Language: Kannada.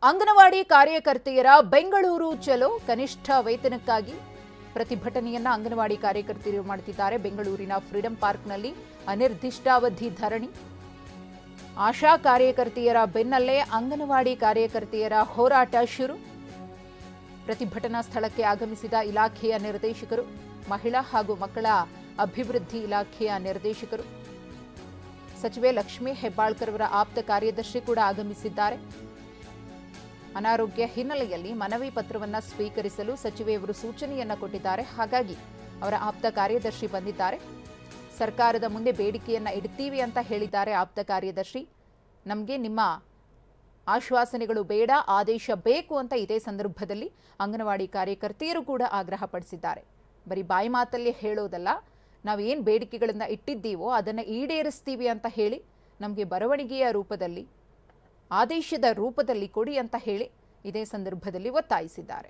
ಅಂಗನವಾಡಿ ಕಾರ್ಯಕರ್ತೆಯರ ಬೆಂಗಳೂರು ಚಲೋ ಕನಿಷ್ಠ ವೇತನಕ್ಕಾಗಿ ಪ್ರತಿಭಟನೆಯನ್ನ ಅಂಗನವಾಡಿ ಕಾರ್ಯಕರ್ತೆಯರು ಮಾಡುತ್ತಿದ್ದಾರೆ. ಬೆಂಗಳೂರಿನ ಫ್ರೀಡಂ ಪಾರ್ಕ್ನಲ್ಲಿ ಅನಿರ್ದಿಷ್ಟಾವಧಿ ಧರಣಿ. ಆಶಾ ಕಾರ್ಯಕರ್ತೆಯರ ಬೆನ್ನಲ್ಲೇ ಅಂಗನವಾಡಿ ಕಾರ್ಯಕರ್ತೆಯರ ಹೋರಾಟ ಶುರು. ಪ್ರತಿಭಟನಾ ಸ್ಥಳಕ್ಕೆ ಆಗಮಿಸಿದ ಇಲಾಖೆಯ ನಿರ್ದೇಶಕರು, ಮಹಿಳಾ ಹಾಗೂ ಮಕ್ಕಳ ಅಭಿವೃದ್ಧಿ ಇಲಾಖೆಯ ನಿರ್ದೇಶಕರು, ಸಚಿವೆ ಲಕ್ಷ್ಮೀ ಹೆಬ್ಬಾಳ್ಕರ್ ಅವರ ಆಪ್ತ ಕಾರ್ಯದರ್ಶಿ ಕೂಡ ಆಗಮಿಸಿದ್ದಾರೆ. ಅನಾರೋಗ್ಯ ಹಿನ್ನೆಲೆಯಲ್ಲಿ ಮನವಿ ಪತ್ರವನ್ನು ಸ್ವೀಕರಿಸಲು ಸಚಿವೆಯವರು ಸೂಚನೆಯನ್ನ ಕೊಟ್ಟಿದ್ದಾರೆ. ಹಾಗಾಗಿ ಅವರ ಆಪ್ತ ಕಾರ್ಯದರ್ಶಿ ಬಂದಿದ್ದಾರೆ. ಸರ್ಕಾರದ ಮುಂದೆ ಬೇಡಿಕೆಯನ್ನ ಇಡ್ತೀವಿ ಅಂತ ಹೇಳಿದ್ದಾರೆ ಆಪ್ತ ಕಾರ್ಯದರ್ಶಿ. ನಮಗೆ ನಿಮ್ಮ ಆಶ್ವಾಸನೆಗಳು ಬೇಡ, ಆದೇಶ ಬೇಕು ಅಂತ ಇದೇ ಸಂದರ್ಭದಲ್ಲಿ ಅಂಗನವಾಡಿ ಕಾರ್ಯಕರ್ತೆಯರು ಕೂಡ ಆಗ್ರಹ ಪಡಿಸಿದ್ದಾರೆ. ಬರೀ ಬಾಯಿ ಮಾತಲ್ಲಿ ಹೇಳೋದಲ್ಲ, ನಾವೇನು ಬೇಡಿಕೆಗಳನ್ನು ಇಟ್ಟಿದ್ದೀವೋ ಅದನ್ನು ಈಡೇರಿಸ್ತೀವಿ ಅಂತ ಹೇಳಿ ನಮಗೆ ಬರವಣಿಗೆಯ ರೂಪದಲ್ಲಿ, ಆದೇಶದ ರೂಪದಲ್ಲಿ ಕೊಡಿ ಅಂತ ಹೇಳಿ ಇದೇ ಸಂದರ್ಭದಲ್ಲಿ ಒತ್ತಾಯಿಸಿದ್ದಾರೆ.